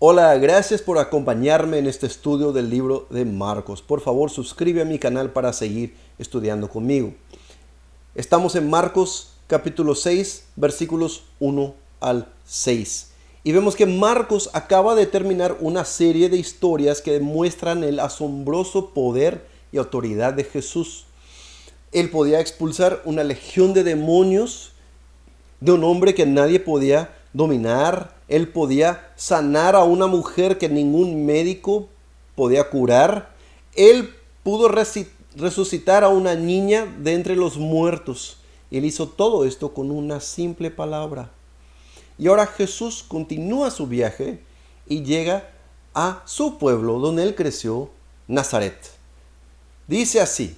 Hola, gracias por acompañarme en este estudio del libro de Marcos. Por favor, suscríbete a mi canal para seguir estudiando conmigo. Estamos en Marcos capítulo 6, versículos 1 al 6. Y vemos que Marcos acaba de terminar una serie de historias que demuestran el asombroso poder y autoridad de Jesús. Él podía expulsar una legión de demonios de un hombre que nadie podía dominar. Él podía sanar a una mujer que ningún médico podía curar. Él pudo resucitar a una niña de entre los muertos. Él hizo todo esto con una simple palabra. Y ahora Jesús continúa su viaje y llega a su pueblo donde él creció, Nazaret. Dice así: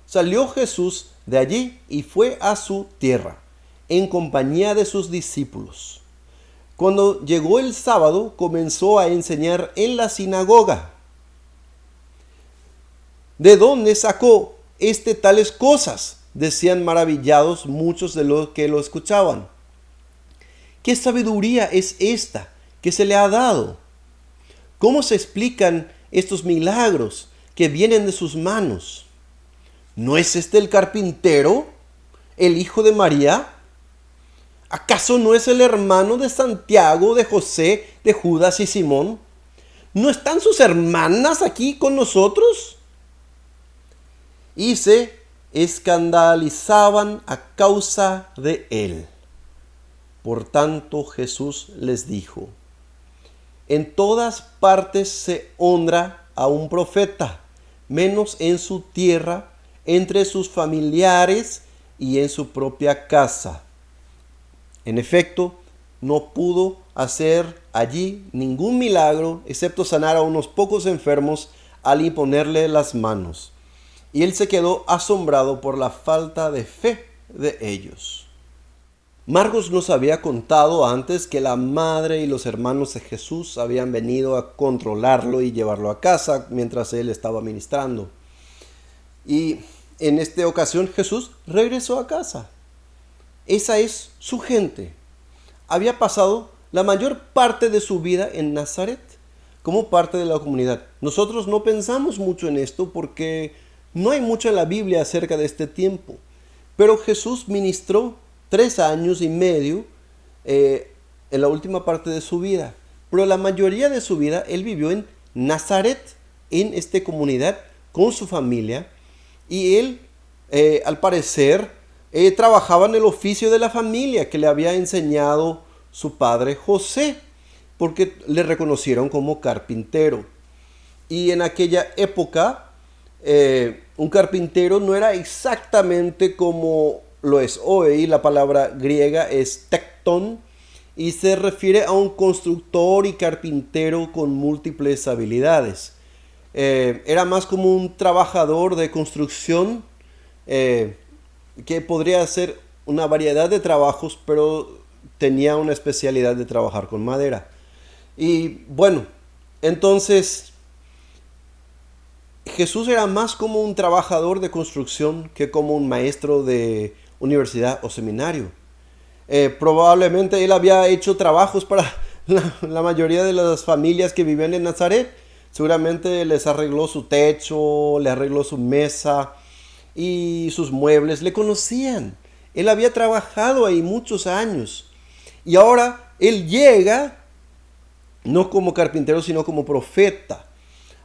salió Jesús de allí y fue a su tierra, en compañía de sus discípulos. Cuando llegó el sábado, comenzó a enseñar en la sinagoga. ¿De dónde sacó tales cosas?, decían maravillados muchos de los que lo escuchaban. ¿Qué sabiduría es esta que se le ha dado? ¿Cómo se explican estos milagros que vienen de sus manos? ¿No es este el carpintero, el hijo de María? ¿Acaso no es el hermano de Santiago, de José, de Judas y Simón? ¿No están sus hermanas aquí con nosotros? Y se escandalizaban a causa de él. Por tanto, Jesús les dijo: en todas partes se honra a un profeta, menos en su tierra, entre sus familiares y en su propia casa. En efecto, no pudo hacer allí ningún milagro, excepto sanar a unos pocos enfermos al imponerle las manos. Y él se quedó asombrado por la falta de fe de ellos. Marcos nos había contado antes que la madre y los hermanos de Jesús habían venido a controlarlo y llevarlo a casa mientras él estaba ministrando. Y en esta ocasión Jesús regresó a casa. Esa es su gente. Había pasado la mayor parte de su vida en Nazaret, como parte de la comunidad. Nosotros no pensamos mucho en esto porque no hay mucho en la Biblia acerca de este tiempo. Pero Jesús ministró 3 años y medio en la última parte de su vida. Pero la mayoría de su vida él vivió en Nazaret, en esta comunidad, con su familia. Y él, al parecer, trabajaba en el oficio de la familia que le había enseñado su padre José, porque le reconocieron como carpintero. Y en aquella época, un carpintero no era exactamente como lo es hoy. La palabra griega es tekton y se refiere a un constructor y carpintero con múltiples habilidades. Era más como un trabajador de construcción que podría hacer una variedad de trabajos, pero tenía una especialidad de trabajar con madera. Y bueno, entonces Jesús era más como un trabajador de construcción que como un maestro de universidad o seminario. Probablemente él había hecho trabajos para la mayoría de las familias que vivían en Nazaret. Seguramente les arregló su techo, le arregló su mesa y sus muebles. Le conocían. Él había trabajado ahí muchos años. Y ahora él llega, no como carpintero, sino como profeta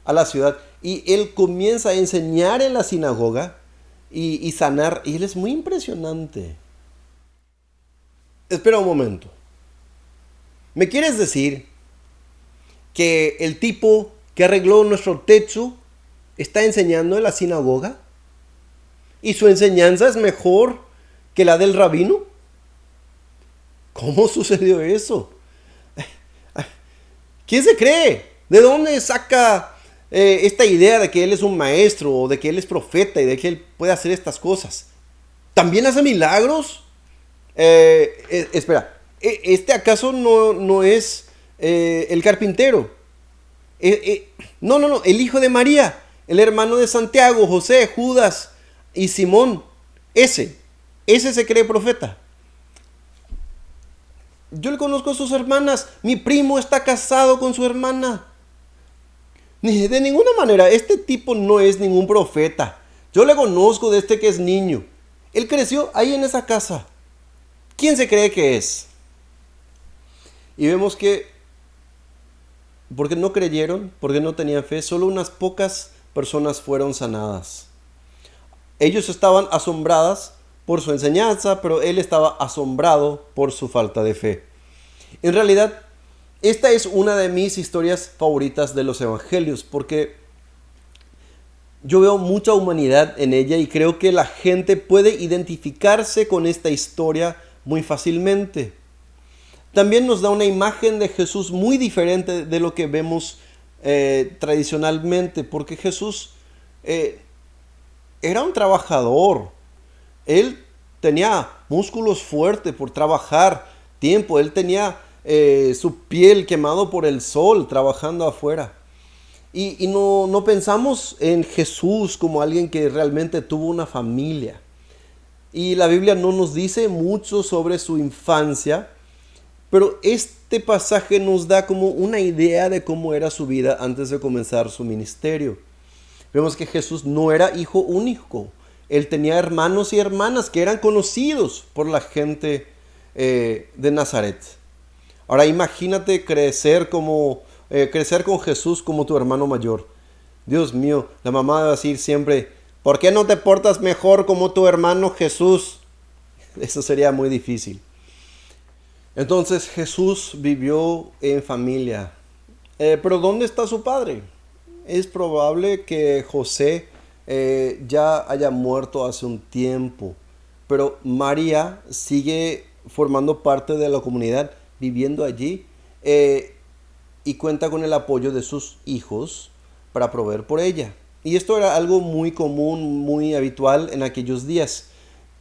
a la ciudad. Y él comienza a enseñar en la sinagoga y sanar. Y él es muy impresionante. Espera un momento. ¿Me quieres decir que el tipo que arregló nuestro techo está enseñando en la sinagoga? ¿Y su enseñanza es mejor que la del rabino? ¿Cómo sucedió eso? ¿Quién se cree? ¿De dónde saca esta idea de que él es un maestro o de que él es profeta y de que él puede hacer estas cosas? ¿También hace milagros? Espera, ¿este acaso no es el carpintero? No, el hijo de María, el hermano de Santiago, José, Judas y Simón. Ese se cree profeta. Yo le conozco a sus hermanas. Mi primo está casado con su hermana. De ninguna manera, este tipo no es ningún profeta. Yo le conozco desde que es niño. Él creció ahí en esa casa. ¿Quién se cree que es? Y vemos que, porque no creyeron, porque no tenían fe, solo unas pocas personas fueron sanadas. Ellos estaban asombradas por su enseñanza, pero él estaba asombrado por su falta de fe. En realidad, esta es una de mis historias favoritas de los evangelios, porque yo veo mucha humanidad en ella y creo que la gente puede identificarse con esta historia muy fácilmente. También nos da una imagen de Jesús muy diferente de lo que vemos tradicionalmente, porque Jesús era un trabajador. Él tenía músculos fuertes por trabajar tiempo. Él tenía su piel quemado por el sol trabajando afuera. Y no pensamos en Jesús como alguien que realmente tuvo una familia. Y la Biblia no nos dice mucho sobre su infancia, pero este pasaje nos da como una idea de cómo era su vida antes de comenzar su ministerio. Vemos que Jesús no era hijo único. Él tenía hermanos y hermanas que eran conocidos por la gente de Nazaret. Ahora imagínate crecer con Jesús como tu hermano mayor. Dios mío, la mamá va a decir siempre, ¿por qué no te portas mejor como tu hermano Jesús? Eso sería muy difícil. Entonces Jesús vivió en familia. Pero ¿dónde está su padre? Es probable que José ya haya muerto hace un tiempo, pero María sigue formando parte de la comunidad, viviendo allí y cuenta con el apoyo de sus hijos para proveer por ella. Y esto era algo muy común, muy habitual en aquellos días,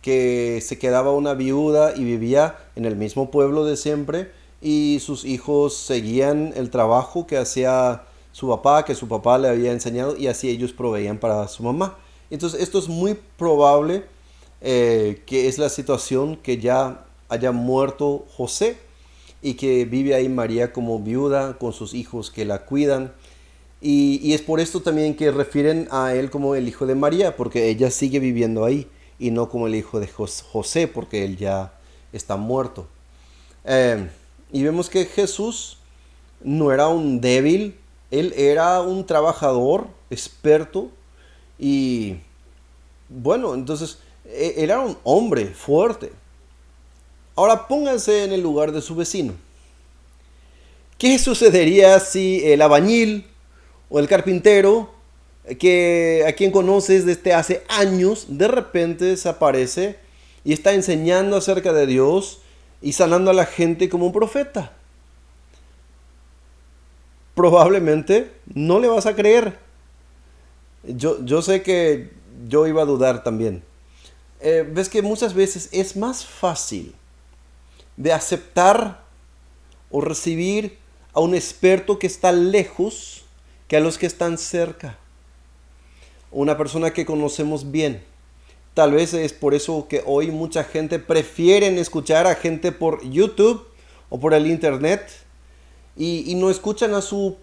que se quedaba una viuda y vivía en el mismo pueblo de siempre y sus hijos seguían el trabajo que hacía su papá, que su papá le había enseñado, y así ellos proveían para su mamá. Entonces esto es muy probable que es la situación que ya haya muerto José y que vive ahí María como viuda con sus hijos que la cuidan. Y es por esto también que refieren a él como el hijo de María, porque ella sigue viviendo ahí, y no como el hijo de José, porque él ya está muerto. Y vemos que Jesús no era un débil, él era un trabajador experto y bueno, entonces él era un hombre fuerte. Ahora pónganse en el lugar de su vecino. ¿Qué sucedería si el albañil o el carpintero a quien conoces desde hace años de repente desaparece y está enseñando acerca de Dios y sanando a la gente como un profeta? Probablemente no le vas a creer. Yo sé que yo iba a dudar también. Ves que muchas veces es más fácil de aceptar o recibir a un experto que está lejos que a los que están cerca. Una persona que conocemos bien. Tal vez es por eso que hoy mucha gente prefiere escuchar a gente por YouTube o por el internet y no escuchan a su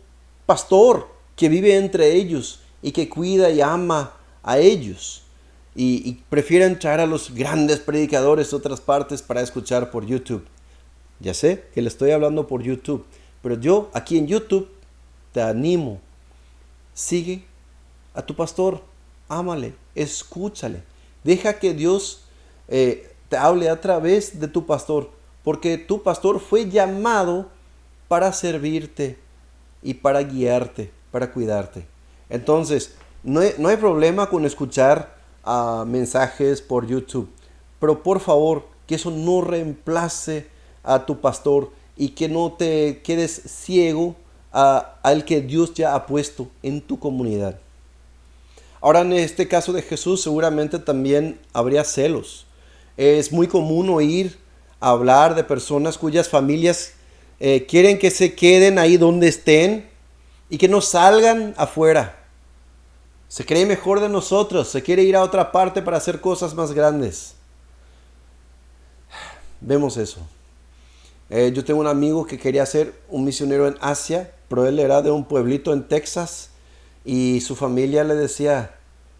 pastor que vive entre ellos y que cuida y ama a ellos. Y prefieren traer a los grandes predicadores de otras partes para escuchar por YouTube. Ya sé que le estoy hablando por YouTube, pero yo aquí en YouTube te animo. Sigue a tu pastor, ámale, escúchale. Deja que Dios te hable a través de tu pastor, porque tu pastor fue llamado para servirte y para guiarte, para cuidarte. Entonces, no hay problema con escuchar mensajes por YouTube, pero por favor, que eso no reemplace a tu pastor y que no te quedes ciego al que Dios ya ha puesto en tu comunidad. Ahora, en este caso de Jesús, seguramente también habría celos. Es muy común oír hablar de personas cuyas familias quieren que se queden ahí donde estén y que no salgan afuera. Se cree mejor de nosotros, se quiere ir a otra parte para hacer cosas más grandes. Vemos eso. Yo tengo un amigo que quería ser un misionero en Asia, pero él era de un pueblito en Texas y su familia le decía,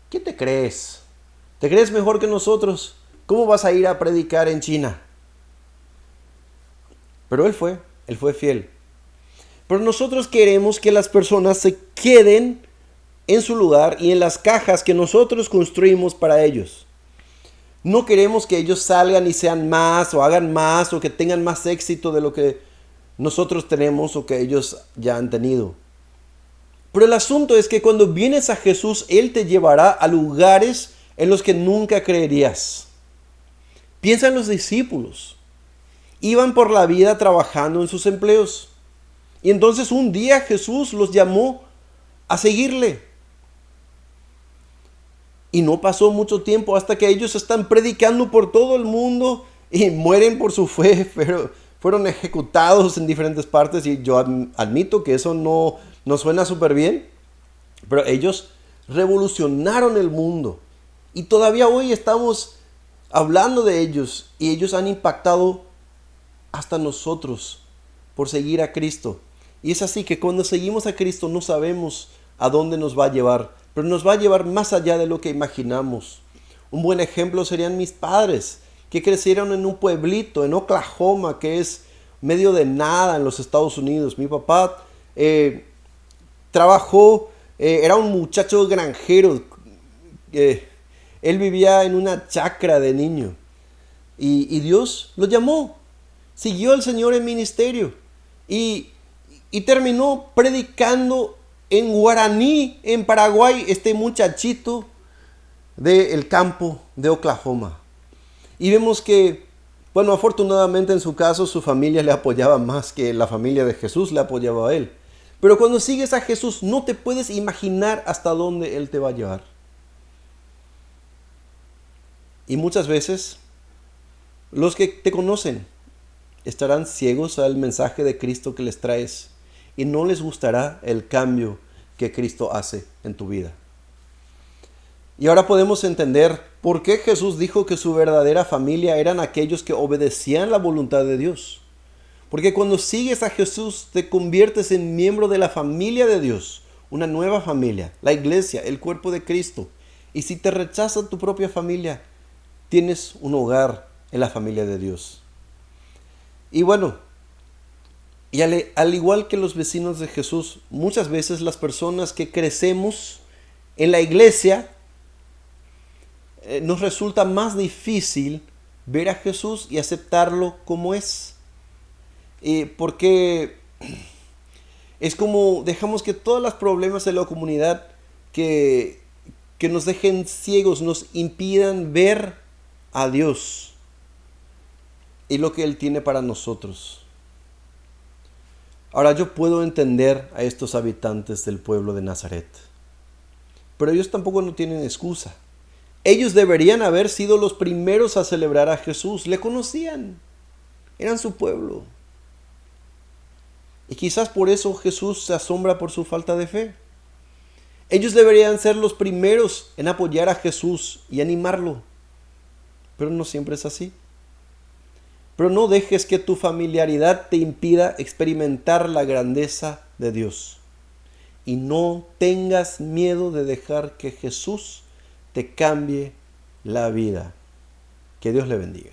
¿qué te crees? ¿Te crees mejor que nosotros? ¿Cómo vas a ir a predicar en China? Pero él fue fiel. Pero nosotros queremos que las personas se queden en su lugar y en las cajas que nosotros construimos para ellos. No queremos que ellos salgan y sean más o hagan más o que tengan más éxito de lo que nosotros tenemos o que ellos ya han tenido. Pero el asunto es que cuando vienes a Jesús, Él te llevará a lugares en los que nunca creerías. Piensa en los discípulos. Iban por la vida trabajando en sus empleos. Y entonces un día Jesús los llamó a seguirle. Y no pasó mucho tiempo hasta que ellos están predicando por todo el mundo y mueren por su fe, pero fueron ejecutados en diferentes partes. Y yo admito que eso no suena súper bien, pero ellos revolucionaron el mundo. Y todavía hoy estamos hablando de ellos y ellos han impactado hasta nosotros por seguir a Cristo. Y es así que cuando seguimos a Cristo no sabemos a dónde nos va a llevar, pero nos va a llevar más allá de lo que imaginamos. Un buen ejemplo serían mis padres, que crecieron en un pueblito, en Oklahoma, que es medio de nada en los Estados Unidos. Mi papá trabajó, era un muchacho granjero. Él vivía en una chacra de niño. Y Dios lo llamó. Siguió al Señor en ministerio. Y terminó predicando en guaraní en Paraguay, este muchachito del campo de Oklahoma. Y vemos que, bueno, afortunadamente en su caso su familia le apoyaba más que la familia de Jesús le apoyaba a él. Pero cuando sigues a Jesús no te puedes imaginar hasta dónde Él te va a llevar. Y muchas veces los que te conocen estarán ciegos al mensaje de Cristo que les traes y no les gustará el cambio que Cristo hace en tu vida. Y ahora podemos entender por qué Jesús dijo que su verdadera familia eran aquellos que obedecían la voluntad de Dios. Porque cuando sigues a Jesús te conviertes en miembro de la familia de Dios, una nueva familia, la iglesia, el cuerpo de Cristo. Y si te rechaza tu propia familia, tienes un hogar en la familia de Dios. Y bueno, y al igual que los vecinos de Jesús, muchas veces las personas que crecemos en la iglesia, nos resulta más difícil ver a Jesús y aceptarlo como es. Porque es como dejamos que todos los problemas de la comunidad que nos dejen ciegos, nos impidan ver a Dios y lo que Él tiene para nosotros. Ahora yo puedo entender a estos habitantes del pueblo de Nazaret, pero ellos tampoco no tienen excusa. Ellos deberían haber sido los primeros a celebrar a Jesús. Le conocían, eran su pueblo. Y quizás por eso Jesús se asombra por su falta de fe. Ellos deberían ser los primeros en apoyar a Jesús y animarlo. Pero no siempre es así. Pero no dejes que tu familiaridad te impida experimentar la grandeza de Dios. Y no tengas miedo de dejar que Jesús te cambie la vida. Que Dios le bendiga.